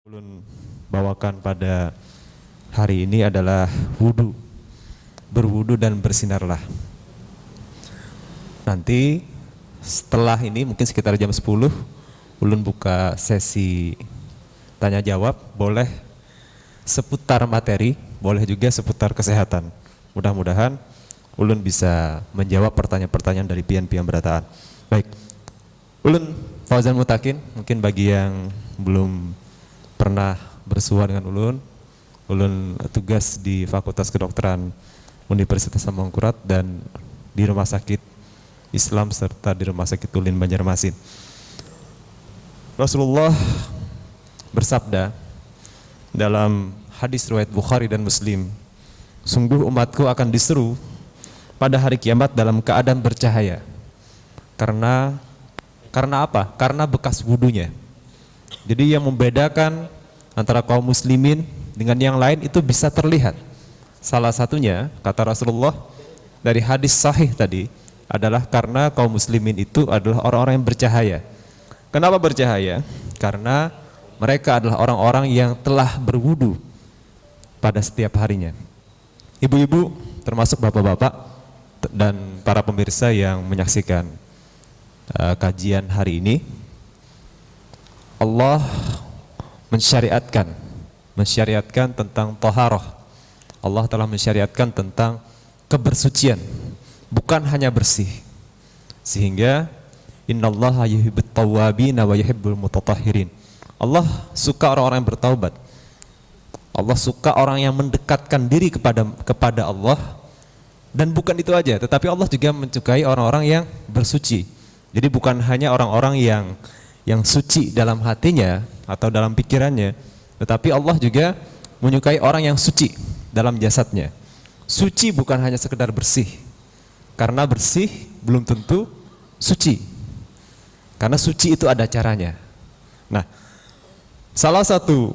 Ulun bawakan pada hari ini adalah wudhu. Berwudhu dan bersinarlah. Nanti setelah ini mungkin sekitar jam 10 Ulun buka sesi tanya jawab, boleh seputar materi, boleh juga seputar kesehatan. Mudah-mudahan Ulun bisa menjawab pertanyaan-pertanyaan dari pian-pian berataan. Baik, Ulun Fauzan Mutakin, mungkin bagi yang belum pernah bersua dengan Ulun tugas di Fakultas Kedokteran Universitas Samangkurat dan di Rumah Sakit Islam serta di Rumah Sakit Ulin Banjarmasin. Rasulullah bersabda dalam hadis riwayat Bukhari dan Muslim, sungguh umatku akan diseru pada hari kiamat dalam keadaan bercahaya. Karena apa? Karena bekas wudunya. Jadi yang membedakan antara kaum muslimin dengan yang lain itu bisa terlihat. Salah satunya, kata Rasulullah dari hadis sahih tadi, adalah karena kaum muslimin itu adalah orang-orang yang bercahaya. Kenapa bercahaya? Karena mereka adalah orang-orang yang telah berwudu pada setiap harinya. Ibu-ibu, termasuk bapak-bapak dan para pemirsa yang menyaksikan kajian hari ini, Allah mensyariatkan tentang taharah. Allah telah mensyariatkan tentang kebersucian, bukan hanya bersih. Sehingga innallaha yuhibbut tawwabin wa yuhibbul mutatahhirin. Allah suka orang-orang yang bertaubat. Allah suka orang yang mendekatkan diri kepada Allah. Dan bukan itu aja, tetapi Allah juga menyukai orang-orang yang bersuci. Jadi bukan hanya orang-orang yang suci dalam hatinya atau dalam pikirannya, tetapi Allah juga menyukai orang yang suci dalam jasadnya. Suci bukan hanya sekedar bersih, karena bersih belum tentu suci, karena suci itu ada caranya. Nah, salah satu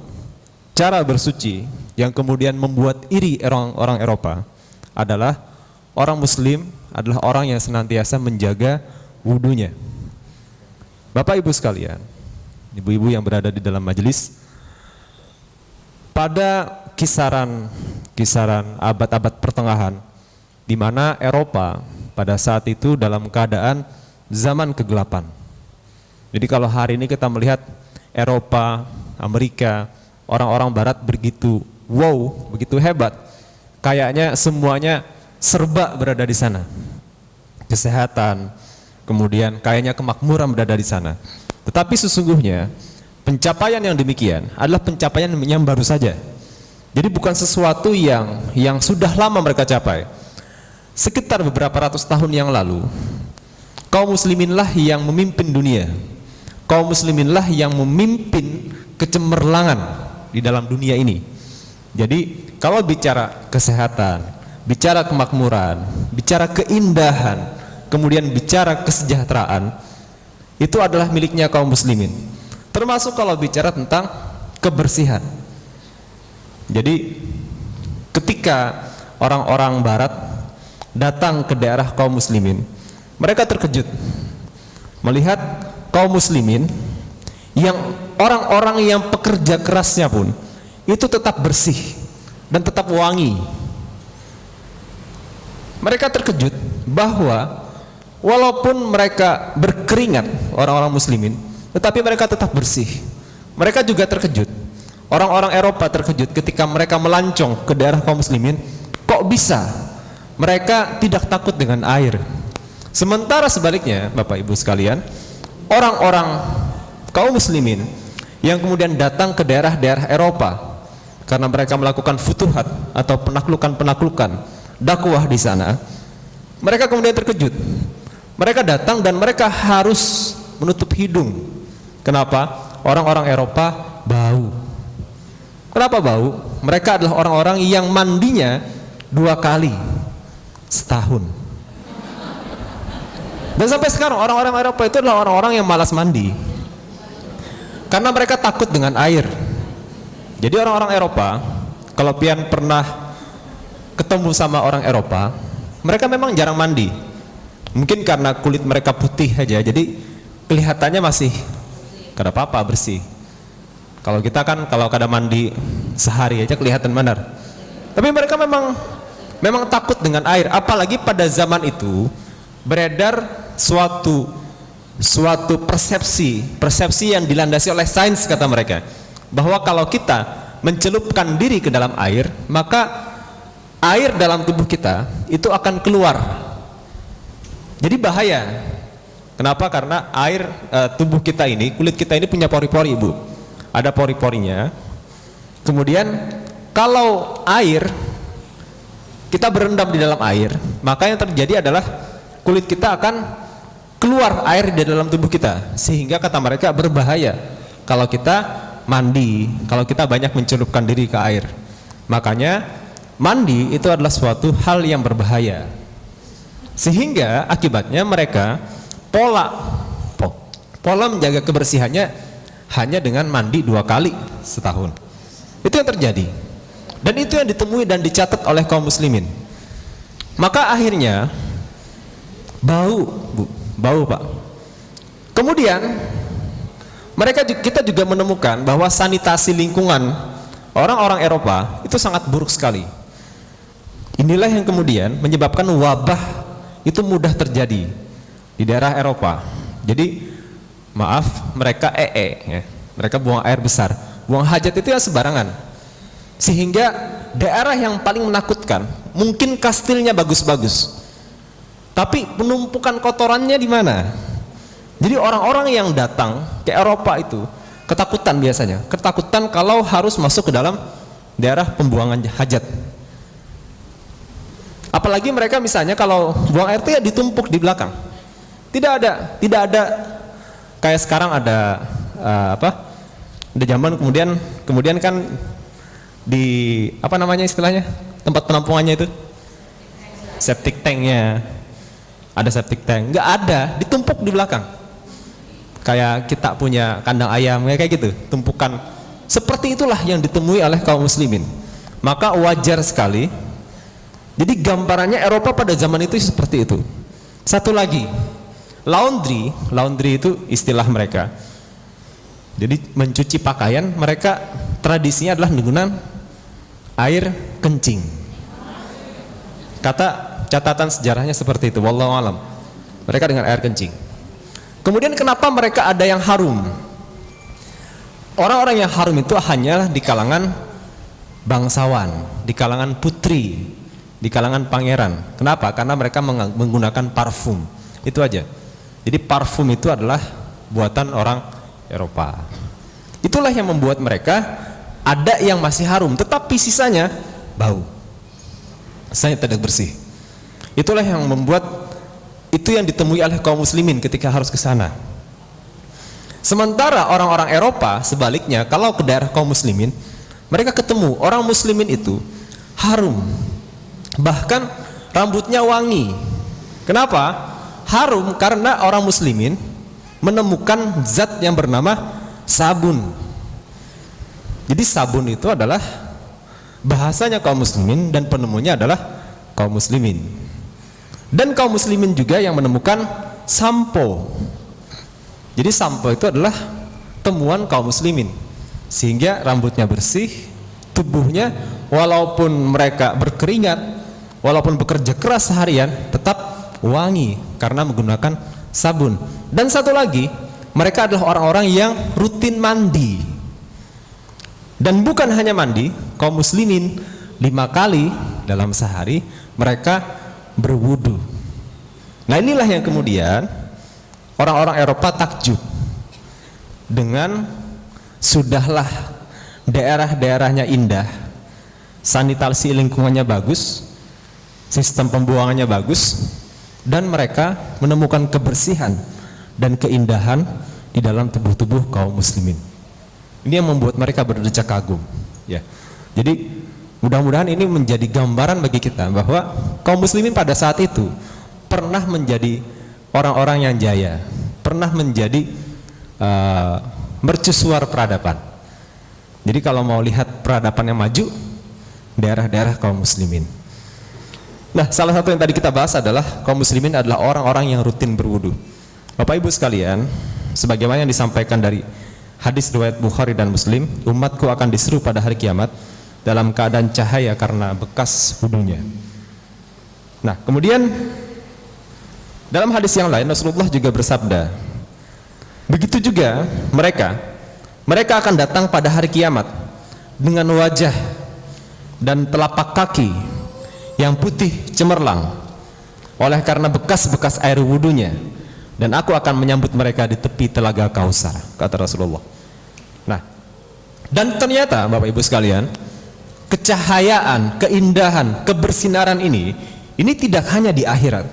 cara bersuci yang kemudian membuat iri orang Eropa adalah orang Muslim adalah orang yang senantiasa menjaga wudunya. Bapak Ibu sekalian, ibu-ibu yang berada di dalam majelis, pada kisaran abad-abad pertengahan, di mana Eropa pada saat itu dalam keadaan zaman kegelapan. Jadi kalau hari ini kita melihat Eropa, Amerika, orang-orang Barat begitu wow, begitu hebat, kayaknya semuanya serba berada di sana. Kesehatan, kemudian kayaknya kemakmuran berada di sana. Tetapi sesungguhnya pencapaian yang demikian adalah pencapaian yang baru saja. Jadi bukan sesuatu yang sudah lama mereka capai. Sekitar beberapa ratus tahun yang lalu, kaum musliminlah yang memimpin dunia. Kaum musliminlah yang memimpin kecemerlangan di dalam dunia ini. Jadi kalau bicara kesehatan, bicara kemakmuran, bicara keindahan, kemudian bicara kesejahteraan, itu adalah miliknya kaum muslimin. Termasuk kalau bicara tentang kebersihan. Jadi ketika orang-orang Barat datang ke daerah kaum muslimin, mereka terkejut melihat kaum muslimin yang orang-orang yang pekerja kerasnya pun itu tetap bersih dan tetap wangi. Mereka terkejut bahwa walaupun mereka berkeringat, orang-orang muslimin, tetapi mereka tetap bersih. Mereka juga terkejut, orang-orang Eropa terkejut ketika mereka melancong ke daerah kaum muslimin, kok bisa mereka tidak takut dengan air. Sementara sebaliknya, Bapak Ibu sekalian, orang-orang kaum muslimin yang kemudian datang ke daerah-daerah Eropa karena mereka melakukan futuhat atau penaklukan-penaklukan dakwah di sana, mereka kemudian terkejut. Mereka datang dan mereka harus menutup hidung. Kenapa? Orang-orang Eropa bau. Kenapa bau? Mereka adalah orang-orang yang mandinya 2 kali setahun. Dan sampai sekarang orang-orang Eropa itu adalah orang-orang yang malas mandi, karena mereka takut dengan air. Jadi orang-orang Eropa, kalau pian pernah ketemu sama orang Eropa, mereka memang jarang mandi. Mungkin karena kulit mereka putih aja, jadi kelihatannya masih kada apa-apa, bersih. Kalau kita kan kalau kada mandi sehari aja kelihatan benar. Tapi mereka memang takut dengan air, apalagi pada zaman itu beredar suatu persepsi yang dilandasi oleh sains, kata mereka, bahwa kalau kita mencelupkan diri ke dalam air, maka air dalam tubuh kita itu akan keluar. Jadi bahaya. Kenapa? Karena air tubuh kita ini, kulit kita ini punya pori-pori, Bu. Ada pori-porinya. Kemudian kalau air, kita berendam di dalam air, maka yang terjadi adalah kulit kita akan keluar air di dalam tubuh kita, sehingga kata mereka berbahaya kalau kita mandi, kalau kita banyak mencelupkan diri ke air. Makanya mandi itu adalah suatu hal yang berbahaya, sehingga akibatnya mereka pola menjaga kebersihannya hanya dengan mandi 2 kali setahun. Itu yang terjadi, dan itu yang ditemui dan dicatat oleh kaum muslimin. Maka akhirnya bau Pak. Kemudian kita juga menemukan bahwa sanitasi lingkungan orang-orang Eropa itu sangat buruk sekali. Inilah yang kemudian menyebabkan wabah itu mudah terjadi di daerah Eropa. Jadi maaf, mereka ya. Mereka buang air besar, buang hajat itu ya sembarangan, sehingga daerah yang paling menakutkan mungkin kastilnya bagus-bagus, tapi penumpukan kotorannya di mana? Jadi orang-orang yang datang ke Eropa itu ketakutan, biasanya ketakutan kalau harus masuk ke dalam daerah pembuangan hajat. Apalagi mereka misalnya kalau buang air itu ya ditumpuk di belakang. Tidak ada kayak sekarang ada ada zaman kemudian kan di apa namanya istilahnya, tempat penampungannya itu septic tanknya, ada septic tank, nggak ada, ditumpuk di belakang kayak kita punya kandang ayam kayak gitu, tumpukan seperti itulah yang ditemui oleh kaum muslimin. Maka wajar sekali, jadi gambarannya Eropa pada zaman itu seperti itu. Satu lagi, laundry itu istilah mereka. Jadi mencuci pakaian, mereka tradisinya adalah menggunakan air kencing. Kata catatan sejarahnya seperti itu, wallahu alam. Mereka dengan air kencing. Kemudian kenapa mereka ada yang harum? Orang-orang yang harum itu hanyalah di kalangan bangsawan, di kalangan putri, di kalangan pangeran. Kenapa? Karena mereka menggunakan parfum. Itu aja. Jadi parfum itu adalah buatan orang Eropa. Itulah yang membuat mereka ada yang masih harum, tetapi sisanya bau, sisanya tidak bersih. Itulah yang membuat itu yang ditemui oleh kaum muslimin ketika harus ke sana. Sementara orang-orang Eropa sebaliknya, kalau ke daerah kaum muslimin, mereka ketemu orang muslimin itu harum, bahkan rambutnya wangi. Kenapa? Harum karena orang muslimin menemukan zat yang bernama sabun. Jadi sabun itu adalah bahasanya kaum muslimin dan penemunya adalah kaum muslimin. Dan kaum muslimin juga yang menemukan sampo. Jadi sampo itu adalah temuan kaum muslimin, sehingga rambutnya bersih, tubuhnya walaupun mereka berkeringat, walaupun bekerja keras seharian, tetap wangi karena menggunakan sabun. Dan satu lagi, mereka adalah orang-orang yang rutin mandi. Dan bukan hanya mandi, kaum muslimin 5 kali dalam sehari mereka berwudu. Nah inilah yang kemudian orang-orang Eropa takjub dengan sudahlah daerah-daerahnya indah, sanitasi lingkungannya bagus, sistem pembuangannya bagus, dan mereka menemukan kebersihan dan keindahan di dalam tubuh-tubuh kaum muslimin. Ini yang membuat mereka berdecak kagum, ya. Jadi mudah-mudahan ini menjadi gambaran bagi kita bahwa kaum muslimin pada saat itu pernah menjadi orang-orang yang jaya, pernah menjadi mercusuar peradaban. Jadi kalau mau lihat peradaban yang maju, daerah-daerah kaum muslimin. Nah, salah satu yang tadi kita bahas adalah kaum muslimin adalah orang-orang yang rutin berwudu. Bapak Ibu sekalian, sebagaimana yang disampaikan dari Hadis riwayat Bukhari dan Muslim, umatku akan diseru pada hari kiamat dalam keadaan cahaya karena bekas wudunya. Nah, kemudian dalam hadis yang lain Rasulullah juga bersabda, begitu juga mereka akan datang pada hari kiamat dengan wajah dan telapak kaki yang putih cemerlang oleh karena bekas-bekas air wudunya, dan aku akan menyambut mereka di tepi telaga Kausar, kata Rasulullah. Nah, dan ternyata Bapak Ibu sekalian, kecahayaan, keindahan, kebersinaran ini tidak hanya di akhirat.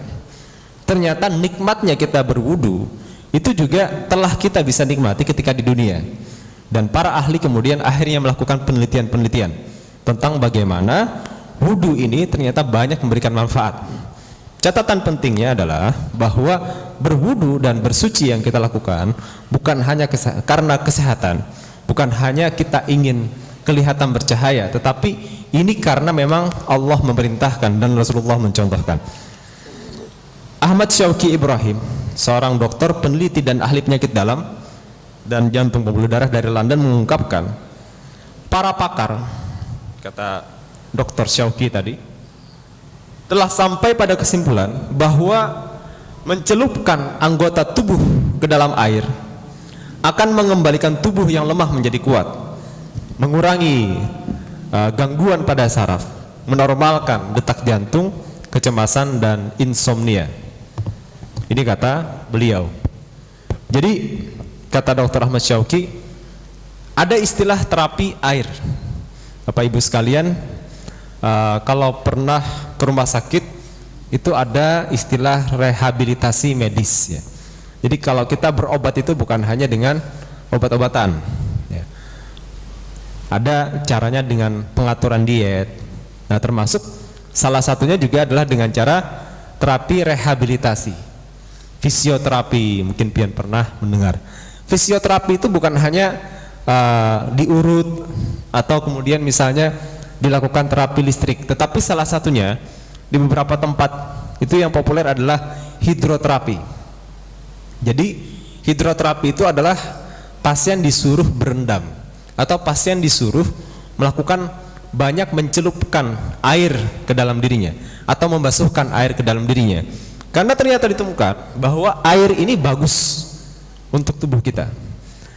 Ternyata nikmatnya kita berwudu itu juga telah kita bisa nikmati ketika di dunia. Dan para ahli kemudian akhirnya melakukan penelitian-penelitian tentang bagaimana wudu ini ternyata banyak memberikan manfaat. Catatan pentingnya adalah bahwa berwudu dan bersuci yang kita lakukan bukan hanya karena kesehatan, bukan hanya kita ingin kelihatan bercahaya, tetapi ini karena memang Allah memerintahkan dan Rasulullah mencontohkan. Ahmad Syauqi Ibrahim, seorang dokter peneliti dan ahli penyakit dalam dan jantung pembuluh darah dari London, mengungkapkan, para pakar, kata Dr. Syauqi tadi, telah sampai pada kesimpulan bahwa mencelupkan anggota tubuh ke dalam air akan mengembalikan tubuh yang lemah menjadi kuat, mengurangi gangguan pada saraf, menormalkan detak jantung, kecemasan dan insomnia. Ini kata beliau. Jadi kata Dr. Ahmad Syauqi, ada istilah terapi air. Bapak Ibu sekalian, kalau pernah ke rumah sakit itu ada istilah rehabilitasi medis ya. Jadi kalau kita berobat itu bukan hanya dengan obat-obatan ya. Ada caranya dengan pengaturan diet. Nah, termasuk salah satunya juga adalah dengan cara terapi rehabilitasi, fisioterapi. Mungkin pian pernah mendengar. Fisioterapi itu bukan hanya diurut atau kemudian misalnya dilakukan terapi listrik, tetapi salah satunya di beberapa tempat itu yang populer adalah hidroterapi. Jadi hidroterapi itu adalah pasien disuruh berendam atau pasien disuruh melakukan banyak mencelupkan air ke dalam dirinya atau membasuhkan air ke dalam dirinya, karena ternyata ditemukan bahwa air ini bagus untuk tubuh kita.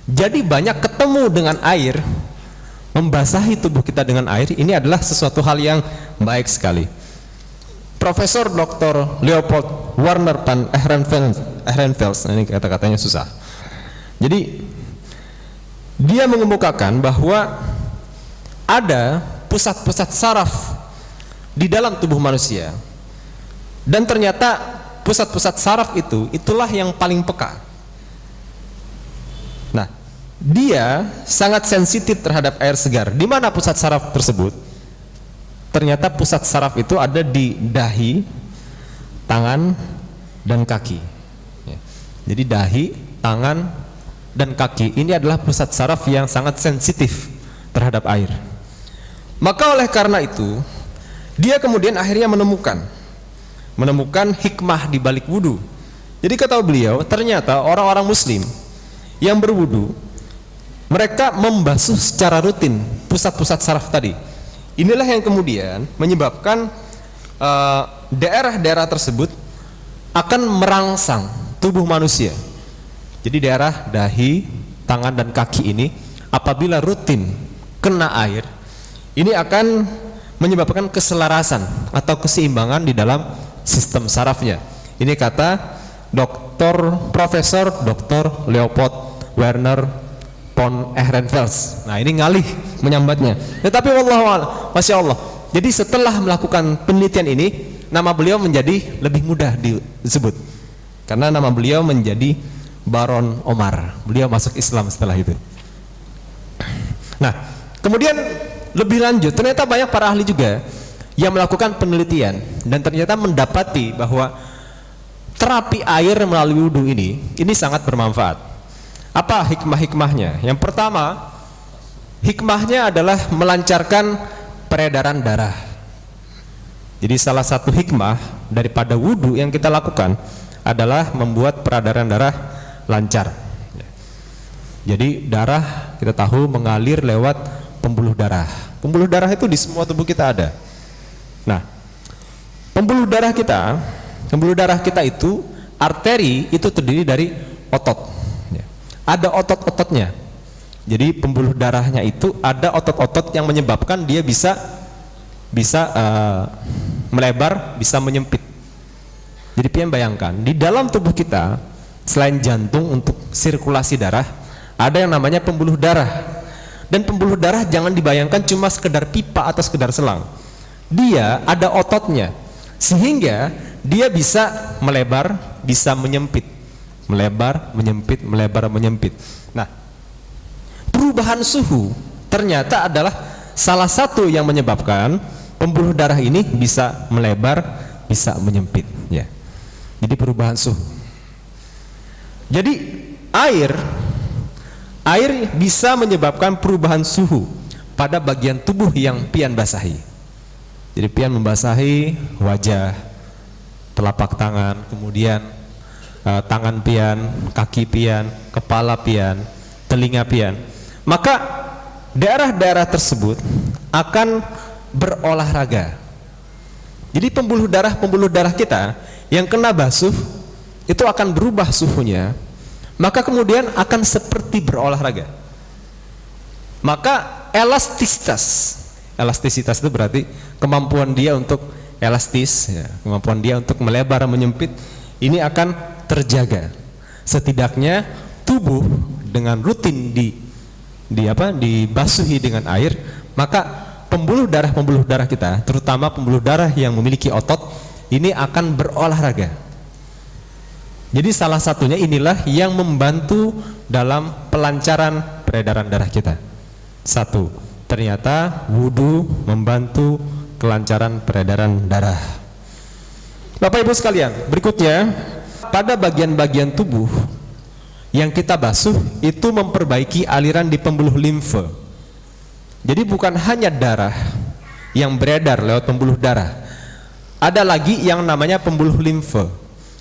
Jadi banyak ketemu dengan air, membasahi tubuh kita dengan air, ini adalah sesuatu hal yang baik sekali. Profesor Dr. Leopold Werner van Ehrenfels, ini kata-katanya susah. Jadi dia mengemukakan bahwa ada pusat-pusat saraf di dalam tubuh manusia, dan ternyata pusat-pusat saraf itulah yang paling peka. Nah, dia sangat sensitif terhadap air segar. Di mana pusat saraf tersebut? Ternyata pusat saraf itu ada di dahi, tangan, dan kaki. Jadi dahi, tangan, dan kaki ini adalah pusat saraf yang sangat sensitif terhadap air. Maka oleh karena itu, dia kemudian akhirnya menemukan hikmah di balik wudu. Jadi kata beliau, ternyata orang-orang muslim yang berwudu, mereka membasuh secara rutin pusat-pusat saraf tadi. Inilah yang kemudian menyebabkan daerah-daerah tersebut akan merangsang tubuh manusia. Jadi daerah dahi, tangan, dan kaki ini apabila rutin kena air, ini akan menyebabkan keselarasan atau keseimbangan di dalam sistem sarafnya. Ini kata Profesor Dr. Leopold Werner von Ehrenfels. Nah, ini ngalih menyambatnya. Tetapi wallahu masya Allah. Jadi setelah melakukan penelitian ini, nama beliau menjadi lebih mudah disebut, karena nama beliau menjadi Baron Omar. Beliau masuk Islam setelah itu. Nah, kemudian lebih lanjut, ternyata banyak para ahli juga yang melakukan penelitian dan ternyata mendapati bahwa terapi air melalui wudu ini sangat bermanfaat. Apa hikmah-hikmahnya? Yang pertama, hikmahnya adalah melancarkan peredaran darah. Jadi salah satu hikmah daripada wudu yang kita lakukan adalah membuat peredaran darah lancar. Jadi darah kita tahu mengalir lewat pembuluh darah. Pembuluh darah itu di semua tubuh kita ada. Nah, pembuluh darah kita itu arteri itu terdiri dari otot. Ya. Ada otot-ototnya. Jadi pembuluh darahnya itu ada otot-otot yang menyebabkan dia bisa melebar, bisa menyempit. Jadi pian bayangkan di dalam tubuh kita selain jantung untuk sirkulasi darah, ada yang namanya pembuluh darah. Dan pembuluh darah jangan dibayangkan cuma sekedar pipa atau sekedar selang. Dia ada ototnya, sehingga dia bisa melebar, bisa menyempit, melebar, menyempit, melebar, menyempit. Nah, perubahan suhu ternyata adalah salah satu yang menyebabkan pembuluh darah ini bisa melebar, bisa menyempit. Ya. Jadi perubahan suhu. Jadi air bisa menyebabkan perubahan suhu pada bagian tubuh yang pian basahi. Jadi pian membasahi wajah, telapak tangan, kemudian tangan pian, kaki pian, kepala pian, telinga pian. Maka daerah-daerah tersebut akan berolahraga. Jadi pembuluh darah kita yang kena basuh itu akan berubah suhunya, maka kemudian akan seperti berolahraga. Maka elastisitas itu berarti kemampuan dia untuk elastis, ya, kemampuan dia untuk melebar, menyempit, ini akan terjaga. Setidaknya tubuh dengan rutin dibasuhi dengan air, maka pembuluh darah kita, terutama pembuluh darah yang memiliki otot, ini akan berolahraga. Jadi salah satunya inilah yang membantu dalam pelancaran peredaran darah kita. Satu, ternyata wudu membantu kelancaran peredaran darah. Bapak Ibu sekalian, berikutnya pada bagian-bagian tubuh yang kita basuh itu memperbaiki aliran di pembuluh limfe. Jadi bukan hanya darah yang beredar lewat pembuluh darah, ada lagi yang namanya pembuluh limfe.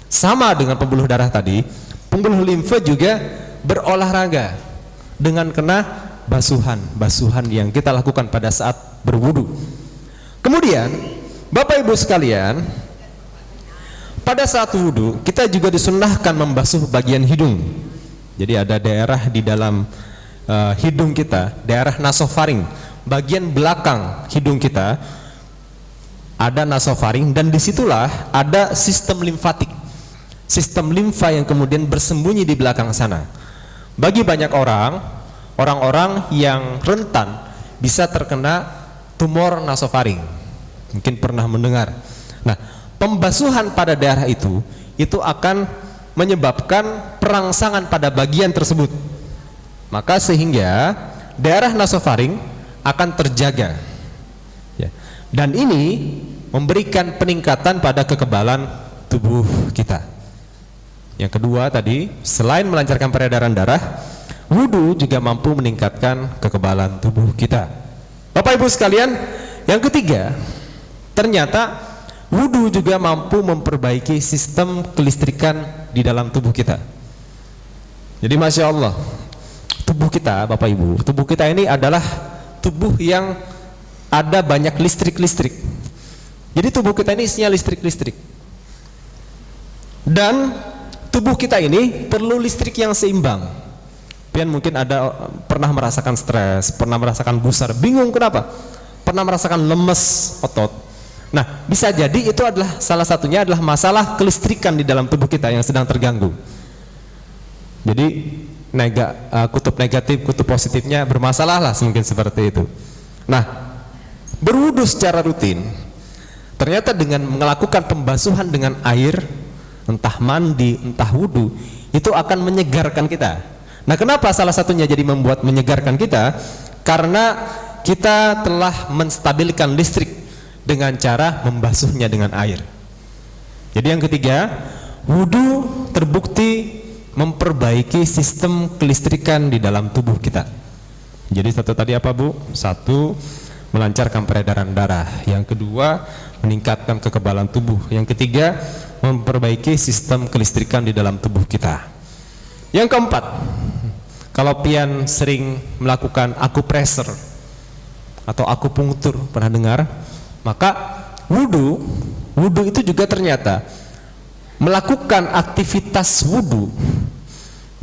Sama dengan pembuluh darah tadi, pembuluh limfe juga berolahraga dengan kena basuhan yang kita lakukan pada saat berwudu. Kemudian Bapak Ibu sekalian, pada saat wudu kita juga disunnahkan membasuh bagian hidung. Jadi ada daerah di dalam hidung kita, daerah nasofaring, bagian belakang hidung kita ada nasofaring, dan disitulah ada sistem limfatik, sistem limfa yang kemudian bersembunyi di belakang sana. Bagi banyak orang-orang yang rentan bisa terkena tumor nasofaring, mungkin pernah mendengar. Nah, pembasuhan pada daerah itu akan menyebabkan perangsangan pada bagian tersebut, maka sehingga daerah nasofaring akan terjaga, ya. Dan ini memberikan peningkatan pada kekebalan tubuh kita. Yang kedua tadi, selain melancarkan peredaran darah, wudu juga mampu meningkatkan kekebalan tubuh kita. Bapak Ibu sekalian, yang ketiga, ternyata wudu juga mampu memperbaiki sistem kelistrikan di dalam tubuh kita. Jadi Masya Allah, tubuh kita Bapak Ibu, tubuh kita ini adalah tubuh yang ada banyak listrik-listrik. Jadi tubuh kita ini isinya listrik-listrik. Dan tubuh kita ini perlu listrik yang seimbang. Pian mungkin pernah merasakan stres, pernah merasakan gusar, bingung kenapa? Pernah merasakan lemes otot. Nah, bisa jadi itu adalah salah satunya adalah masalah kelistrikan di dalam tubuh kita yang sedang terganggu. Jadi kutub negatif, kutub positifnya bermasalah lah, mungkin seperti itu. Nah, berwudu secara rutin, ternyata dengan melakukan pembasuhan dengan air, entah mandi, entah wudu, itu akan menyegarkan kita. Nah, kenapa salah satunya jadi membuat menyegarkan kita? Karena kita telah menstabilkan listrik dengan cara membasuhnya dengan air. Jadi yang ketiga, wudu terbukti memperbaiki sistem kelistrikan di dalam tubuh kita. Jadi satu tadi apa Bu? Satu, melancarkan peredaran darah. Yang kedua, meningkatkan kekebalan tubuh. Yang ketiga, memperbaiki sistem kelistrikan di dalam tubuh kita. Yang keempat, Kalau pian sering melakukan akupressure atau akupunktur, pernah dengar? Maka wudu itu juga ternyata melakukan aktivitas wudu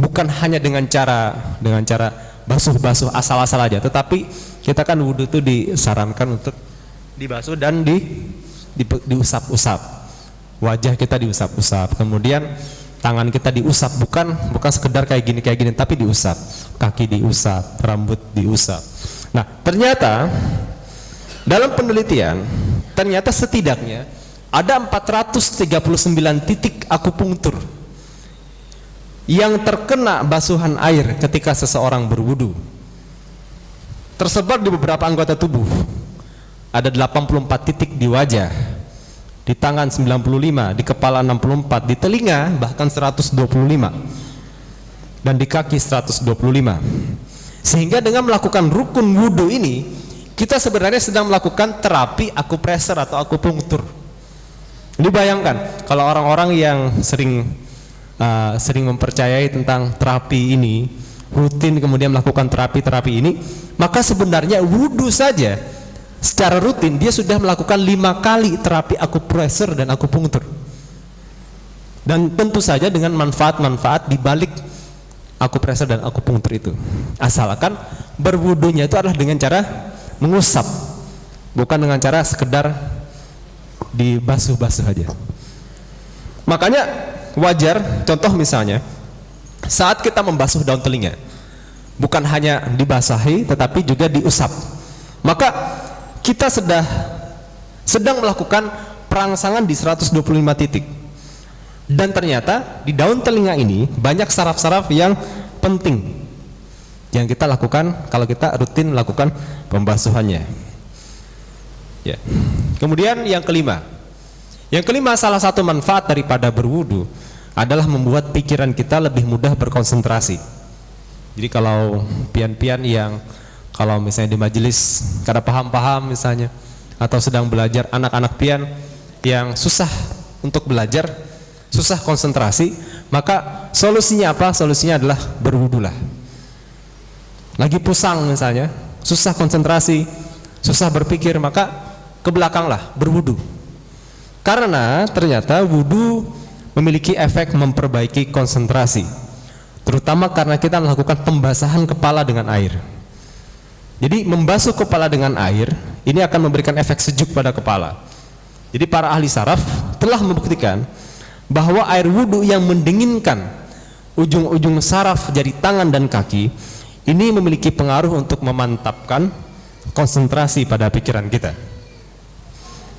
bukan hanya dengan cara basuh-basuh asal-asal aja, tetapi kita kan wudu itu disarankan untuk dibasuh dan diusap-usap. Wajah kita diusap-usap, kemudian tangan kita diusap, bukan sekedar kayak gini, tapi diusap. Kaki diusap, rambut diusap. Nah, ternyata dalam penelitian ternyata setidaknya ada 439 titik akupunktur yang terkena basuhan air ketika seseorang berwudu, tersebar di beberapa anggota tubuh. Ada 84 titik di wajah, di tangan 95, di kepala 64, di telinga bahkan 125, dan di kaki 125. Sehingga dengan melakukan rukun wudu ini, kita sebenarnya sedang melakukan terapi akupressure atau akupunktur. Ini bayangkan kalau orang-orang yang sering mempercayai tentang terapi ini, rutin kemudian melakukan terapi ini, maka sebenarnya wudu saja secara rutin dia sudah melakukan 5 kali terapi akupressure dan akupunktur. Dan tentu saja dengan manfaat-manfaat di balik akupressure dan akupunktur itu. Asalkan berwudunya itu adalah dengan cara mengusap, bukan dengan cara sekedar dibasuh-basuh aja. Makanya wajar, contoh misalnya saat kita membasuh daun telinga, bukan hanya dibasahi tetapi juga diusap, maka kita sedang melakukan perangsangan di 125 titik. Dan ternyata di daun telinga ini banyak saraf-saraf yang penting yang kita lakukan kalau kita rutin melakukan pembasuhannya ya. Kemudian yang kelima, salah satu manfaat daripada berwudu adalah membuat pikiran kita lebih mudah berkonsentrasi. Jadi kalau pian-pian yang kalau misalnya di majelis kada paham-paham misalnya, atau sedang belajar, anak-anak pian yang susah untuk belajar, susah konsentrasi, maka solusinya apa? Solusinya adalah berwudulah. Lagi pusang misalnya, susah konsentrasi, susah berpikir, maka ke belakanglah berwudu. Karena ternyata wudu memiliki efek memperbaiki konsentrasi, terutama karena kita melakukan pembasahan kepala dengan air. Jadi membasuh kepala dengan air ini akan memberikan efek sejuk pada kepala. Jadi para ahli saraf telah membuktikan bahwa air wudu yang mendinginkan ujung-ujung saraf jari tangan dan kaki ini memiliki pengaruh untuk memantapkan konsentrasi pada pikiran kita.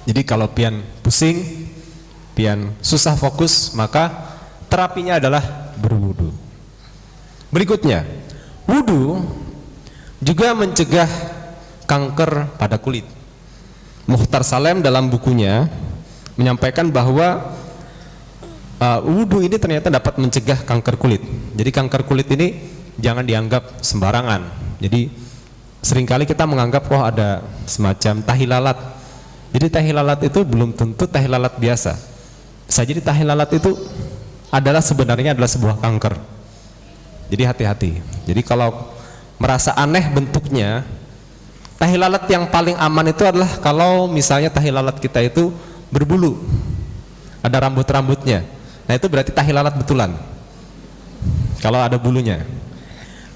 Jadi kalau pian pusing, pian susah fokus, maka terapinya adalah berwudu. Berikutnya, wudu juga mencegah kanker pada kulit. Mukhtar Salem dalam bukunya menyampaikan bahwa wudu ini ternyata dapat mencegah kanker kulit. Jadi kanker kulit ini jangan dianggap sembarangan. Jadi seringkali kita menganggap ada semacam tahi lalat. Jadi tahi lalat itu belum tentu tahi lalat biasa. Bisa jadi tahi lalat itu sebenarnya adalah sebuah kanker. Jadi hati-hati. Jadi kalau merasa aneh bentuknya, tahi lalat yang paling aman itu adalah kalau misalnya tahi lalat kita itu berbulu, ada rambut-rambutnya. Nah itu berarti tahi lalat betulan, kalau ada bulunya.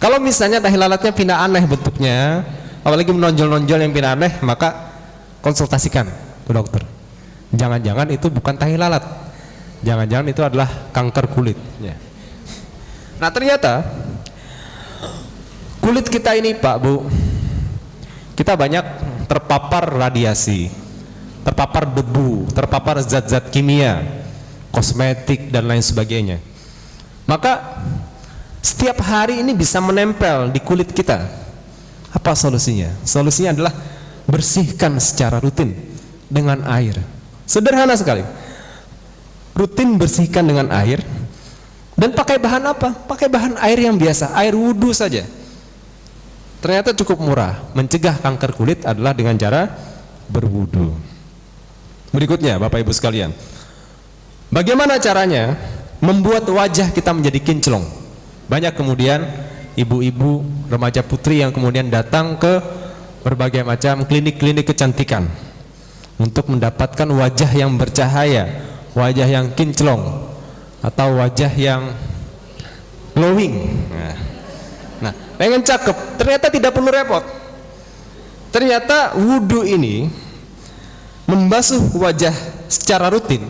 Kalau misalnya tahi lalatnya pindah aneh bentuknya, apalagi menonjol-nonjol yang pindah aneh, maka konsultasikan ke dokter. Jangan-jangan itu bukan tahi lalat, jangan-jangan itu adalah kanker kulit. Nah ternyata kulit kita ini Pak Bu, kita banyak terpapar radiasi, terpapar debu, terpapar zat-zat kimia, kosmetik dan lain sebagainya. Maka setiap hari ini bisa menempel di kulit kita. Apa solusinya? Solusinya adalah bersihkan secara rutin dengan air. Sederhana sekali. Rutin bersihkan dengan air. Dan pakai bahan apa? Pakai bahan air yang biasa, air wudu saja. Ternyata cukup murah. Mencegah kanker kulit adalah dengan cara berwudu. Berikutnya Bapak Ibu sekalian, bagaimana caranya membuat wajah kita menjadi kinclong? Banyak kemudian ibu-ibu, remaja putri yang kemudian datang ke berbagai macam klinik-klinik kecantikan untuk mendapatkan wajah yang bercahaya, wajah yang kinclong, atau wajah yang glowing. Nah, pengen cakep, ternyata tidak perlu repot. Ternyata wudhu ini membasuh wajah secara rutin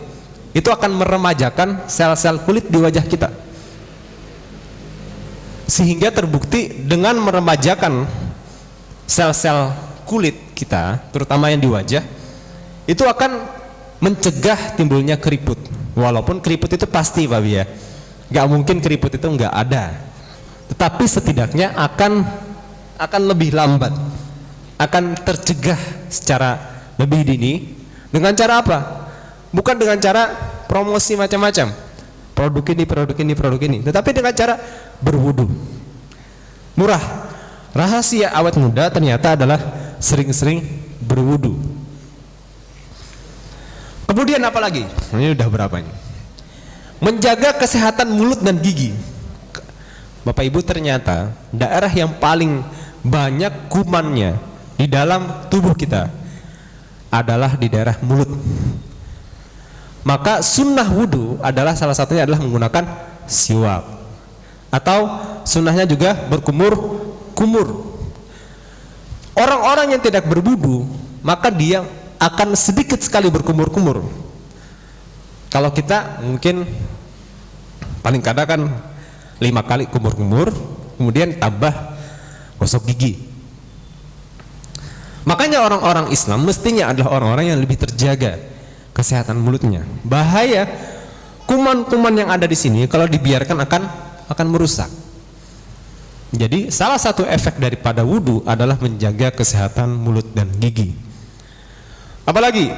itu akan meremajakan sel-sel kulit di wajah kita, sehingga terbukti dengan meremajakan sel-sel kulit kita, terutama yang di wajah, itu akan mencegah timbulnya keriput. Walaupun keriput itu pasti Pak ya, nggak mungkin keriput itu nggak ada, tetapi setidaknya akan lebih lambat, akan tercegah secara lebih dini. Dengan cara apa? Bukan dengan cara promosi macam-macam, produk ini, tetapi dengan cara berwudu. Murah. Rahasia awet muda ternyata adalah sering-sering berwudu. Kemudian apa lagi? Ini udah berapa ini? Menjaga kesehatan mulut dan gigi. Bapak Ibu, ternyata daerah yang paling banyak kumannya di dalam tubuh kita adalah di daerah mulut. Maka sunnah wudhu adalah salah satunya adalah menggunakan siwak, atau sunnahnya juga berkumur-kumur. Orang-orang yang tidak berwudhu maka dia akan sedikit sekali berkumur-kumur. Kalau kita mungkin paling kadang kan 5 kali kumur-kumur, kemudian tambah gosok gigi. Makanya orang-orang Islam mestinya adalah orang-orang yang lebih terjaga kesehatan mulutnya. Bahaya kuman-kuman yang ada di sini kalau dibiarkan akan merusak. Jadi salah satu efek daripada wudhu adalah menjaga kesehatan mulut dan gigi. Apalagi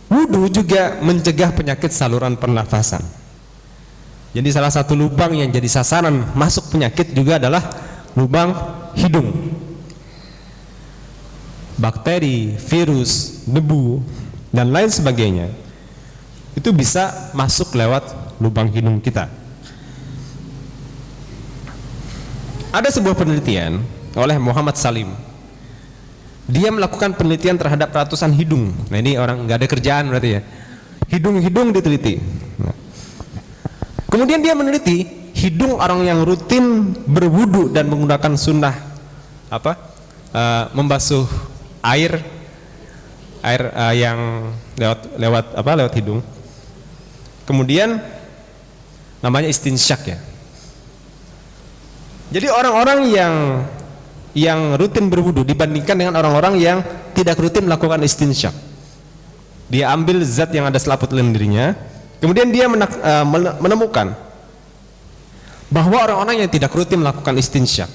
wudhu juga mencegah penyakit saluran pernafasan. Jadi salah satu lubang yang jadi sasaran masuk penyakit juga adalah lubang hidung. Bakteri, virus, debu, dan lain sebagainya itu bisa masuk lewat lubang hidung kita. Ada sebuah penelitian oleh Muhammad Salim. Dia melakukan penelitian terhadap ratusan hidung. Nah, ini orang nggak ada kerjaan berarti ya. Hidung-hidung diteliti. Nah, kemudian dia meneliti hidung orang yang rutin berwudu dan menggunakan sunnah membasuh air yang lewat hidung. Kemudian namanya istinsyak ya. Jadi orang-orang yang rutin berwudu dibandingkan dengan orang-orang yang tidak rutin melakukan istinsyak. Dia ambil zat yang ada selaput lendirnya, kemudian dia menemukan bahwa orang-orang yang tidak rutin melakukan istinsyak,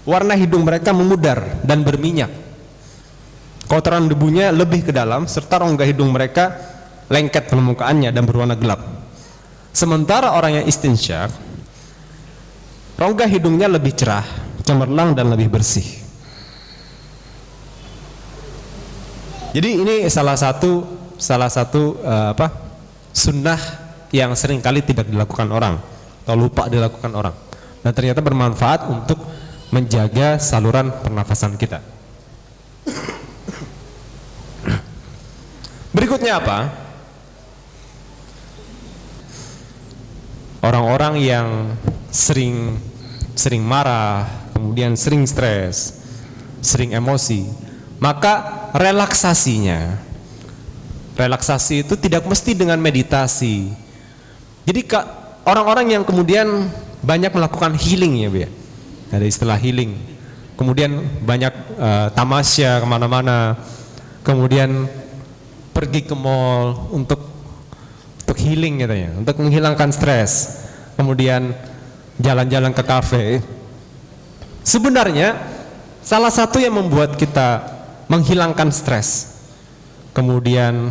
warna hidung mereka memudar dan berminyak. Kotoran debunya lebih ke dalam serta rongga hidung mereka lengket permukaannya dan berwarna gelap. Sementara orang yang istinsyak, rongga hidungnya lebih cerah, cemerlang dan lebih bersih. Jadi ini salah satu sunnah yang seringkali tidak dilakukan orang atau lupa dilakukan orang, dan ternyata bermanfaat untuk menjaga saluran pernafasan kita. Berikutnya apa? Orang-orang yang sering marah, kemudian sering stres, sering emosi, maka relaksasi itu tidak mesti dengan meditasi. Jadi orang-orang yang kemudian banyak melakukan healing ya Bu ya, ada istilah healing, kemudian banyak tamasya kemana-mana, kemudian pergi ke mall untuk healing gitu ya, untuk menghilangkan stres, kemudian jalan-jalan ke kafe. Sebenarnya salah satu yang membuat kita menghilangkan stres, kemudian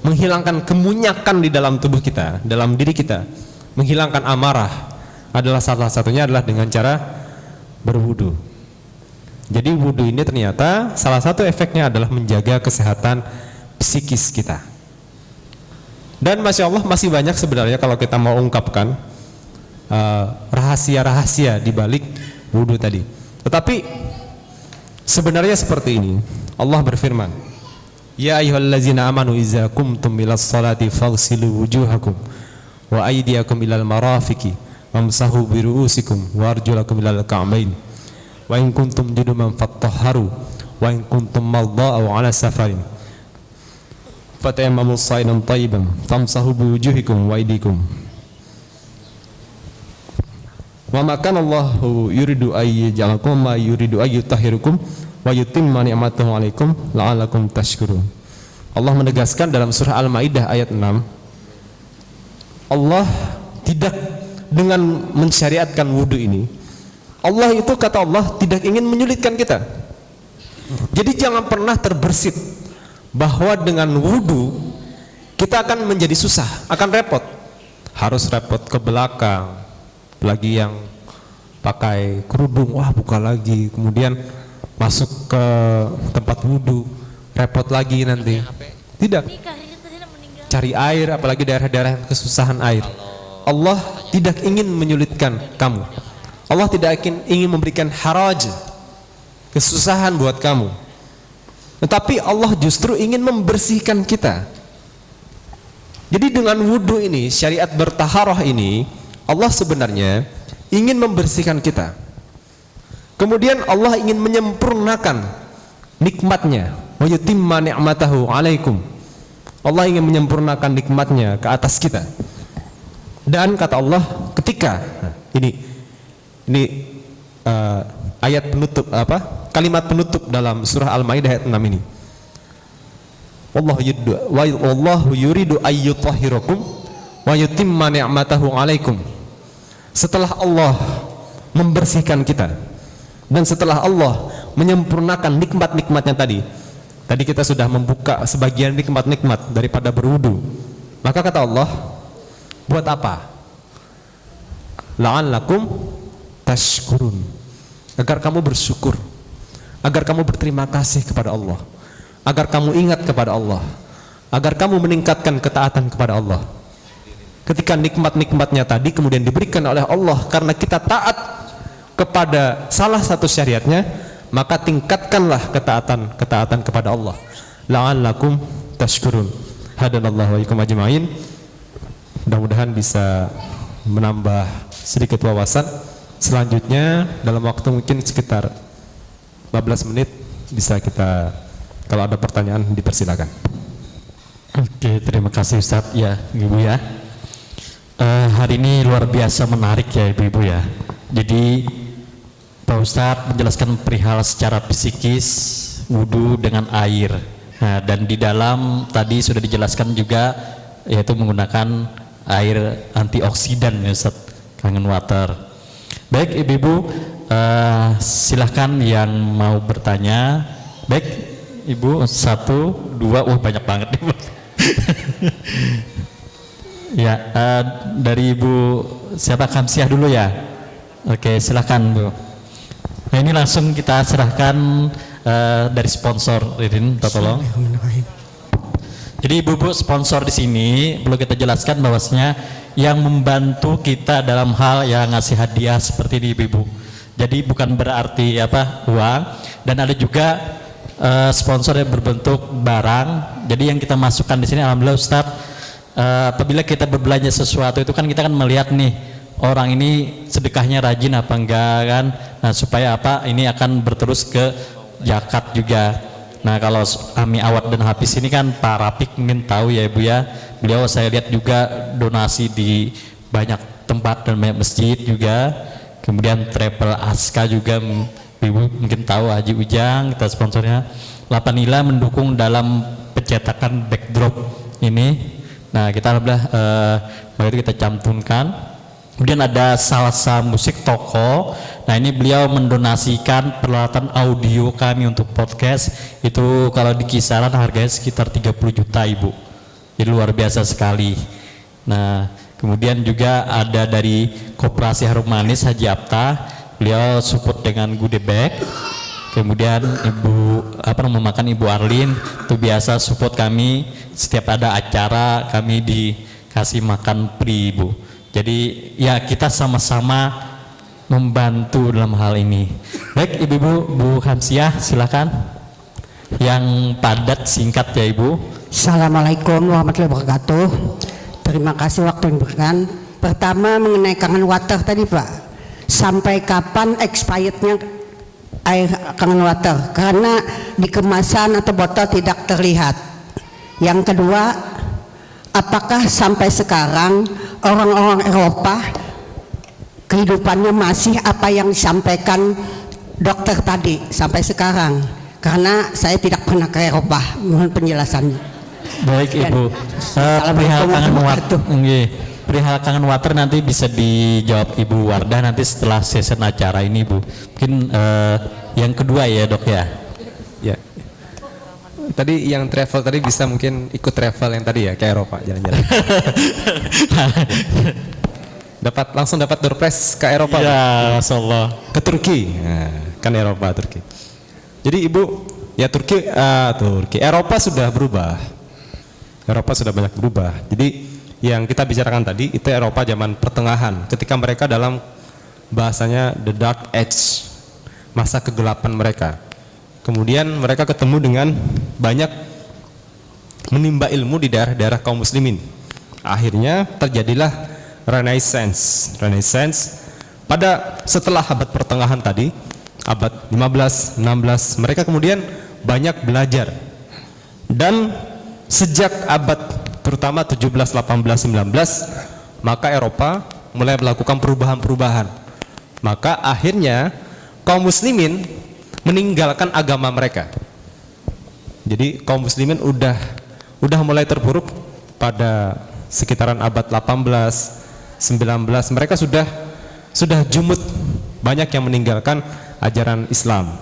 menghilangkan kemunyakan di dalam tubuh kita, dalam diri kita, menghilangkan amarah, adalah salah satunya adalah dengan cara berwudu. Jadi wudu ini ternyata salah satu efeknya adalah menjaga kesehatan psikis kita. Dan Masya Allah masih banyak sebenarnya kalau kita mau ungkapkan rahasia-rahasia di balik wudu tadi. Tetapi sebenarnya seperti ini. Allah berfirman, "Ya ayyuhallazina amanu idza qumtum ilas salati faghsilu wujuhakum wa aydiyakum ilal marafiqi wamsahu bi ru'usikum wa arjulakum ilal ka'bayn wa in kuntum junuban fattahharu wa in kuntum mardha aw 'ala safarin fatayammamu sa'idan thayyiban famsahu bi wujuhikum wa aydikum." Wa ma kana Allahu yuridu ayyaj'alakum ma yuridu ayyutahhirukum wa yutimma ni'matahu 'alaikum la'allakum tashkurun. Allah menegaskan dalam surah Al-Maidah ayat 6, Allah tidak dengan mensyariatkan wudu ini, Allah itu kata Allah tidak ingin menyulitkan kita. Jadi jangan pernah terbersit bahwa dengan wudu kita akan menjadi susah, akan repot, harus repot ke belakang, lagi yang pakai kerudung, wah buka lagi, kemudian masuk ke tempat wudu, repot lagi nanti. Tidak, cari air, apalagi daerah-daerah yang kesusahan air. Allah tidak ingin menyulitkan kamu. Allah tidak ingin memberikan haraj, kesusahan buat kamu. Tetapi Allah justru ingin membersihkan kita. Jadi dengan wudu ini, syariat bertaharah ini, Allah sebenarnya ingin membersihkan kita. Kemudian Allah ingin menyempurnakan nikmatnya, wa yutimma ni'matahu 'alaikum. Allah ingin menyempurnakan nikmatnya ke atas kita. Dan kata Allah ketika ini ayat penutup kalimat penutup dalam surah Al-Maidah ayat 6 ini. Wallahu yuridu ayyutahhirakum wa yutimma ni'matahu 'alaikum. Setelah Allah membersihkan kita dan setelah Allah menyempurnakan nikmat-nikmatnya tadi kita sudah membuka sebagian nikmat-nikmat daripada berwudu, maka kata Allah, buat apa? La'allakum tashkurun, agar kamu bersyukur, agar kamu berterima kasih kepada Allah, agar kamu ingat kepada Allah, agar kamu meningkatkan ketaatan kepada Allah. Ketika nikmat-nikmatnya tadi kemudian diberikan oleh Allah karena kita taat kepada salah satu syariatnya, maka tingkatkanlah ketaatan kepada Allah. La'allakum tashkurun. Hadanallahu wa iyyakum ajma'in. Mudah-mudahan bisa menambah sedikit wawasan. Selanjutnya dalam waktu mungkin sekitar 15 menit bisa kita, kalau ada pertanyaan dipersilakan. Oke, terima kasih Ustaz ya, Ibu ya. Hari ini luar biasa menarik ya Ibu-ibu ya. Jadi Pak Ustadz menjelaskan perihal secara psikis wudu dengan air. Nah, dan di dalam tadi sudah dijelaskan juga yaitu menggunakan air antioksidan ya Ustaz, Kangen Water. Baik Ibu-ibu, silahkan yang mau bertanya. Baik Ibu, 1, 2, banyak banget Ibu. Ya, dari Ibu siapa, Kamsiah dulu ya. Oke, silahkan Bu. Nah ini langsung kita serahkan dari sponsor, Ridin, tolong. Jadi Ibu-ibu sponsor di sini perlu kita jelaskan bahwasanya yang membantu kita dalam hal yang ngasih hadiah seperti ini Ibu-ibu. Jadi bukan berarti uang, dan ada juga sponsor yang berbentuk barang. Jadi yang kita masukkan di sini, alhamdulillah Ustaz, apabila kita berbelanja sesuatu itu kan kita kan melihat nih orang ini sedekahnya rajin apa enggak kan. Nah supaya ini akan berterus ke zakat juga. Nah kalau Ami Awad dan Hafiz ini kan Pak Rapik mungkin tahu ya Ibu ya, beliau saya lihat juga donasi di banyak tempat dan banyak masjid juga. Kemudian Travel Aska juga Ibu mungkin tahu, Haji Ujang kita sponsornya. Lapanila mendukung dalam pencetakan backdrop ini. Nah kita alhamdulillah itu kita cantumkan. Kemudian ada Salsa Musik Toko. Nah ini beliau mendonasikan peralatan audio kami untuk podcast. Itu kalau di kisaran harganya sekitar 30 juta Ibu. Jadi luar biasa sekali. Nah kemudian juga ada dari Koperasi Harum Manis Haji Apta. Beliau support dengan goodie bag. Kemudian Ibu Arlin itu biasa support kami setiap ada acara, kami dikasih makan free Ibu. Jadi ya kita sama-sama membantu dalam hal ini. Baik Ibu-ibu, Bu Hamsiah silakan. Yang padat singkat ya Ibu. Assalamualaikum warahmatullahi wabarakatuh. Terima kasih waktu yang diberikan. Pertama mengenai kangen water tadi Pak, sampai kapan expirednya air kangen water? Karena di kemasan atau botol tidak terlihat. Yang kedua, apakah sampai sekarang orang-orang Eropa kehidupannya masih apa yang disampaikan dokter tadi sampai sekarang? Karena saya tidak pernah ke Eropa. Mohon penjelasannya. Baik Ibu. Perihal kangen water, perihal kangen water nanti bisa dijawab Ibu Wardah nanti setelah sesi acara ini Bu. Mungkin yang kedua ya Dok ya. Ya. Tadi yang travel tadi bisa mungkin ikut travel yang tadi ya ke Eropa jalan-jalan. Langsung dapat door prize ke Eropa. Ya, masyaallah. Ke Turki. Nah, kan Eropa Turki. Jadi Ibu, ya Turki Eropa sudah berubah. Eropa sudah banyak berubah. Jadi yang kita bicarakan tadi itu Eropa zaman pertengahan, ketika mereka dalam bahasanya the dark age, masa kegelapan mereka. Kemudian mereka ketemu dengan banyak menimba ilmu di daerah-daerah kaum muslimin. Akhirnya terjadilah Renaissance pada setelah abad pertengahan tadi, abad 15, 16, mereka kemudian banyak belajar. Dan sejak abad terutama 17, 18, 19, maka Eropa mulai melakukan perubahan-perubahan. Maka akhirnya kaum muslimin meninggalkan agama mereka. Jadi kaum muslimin udah mulai terpuruk pada sekitaran abad 18, 19, mereka sudah jumud, banyak yang meninggalkan ajaran Islam.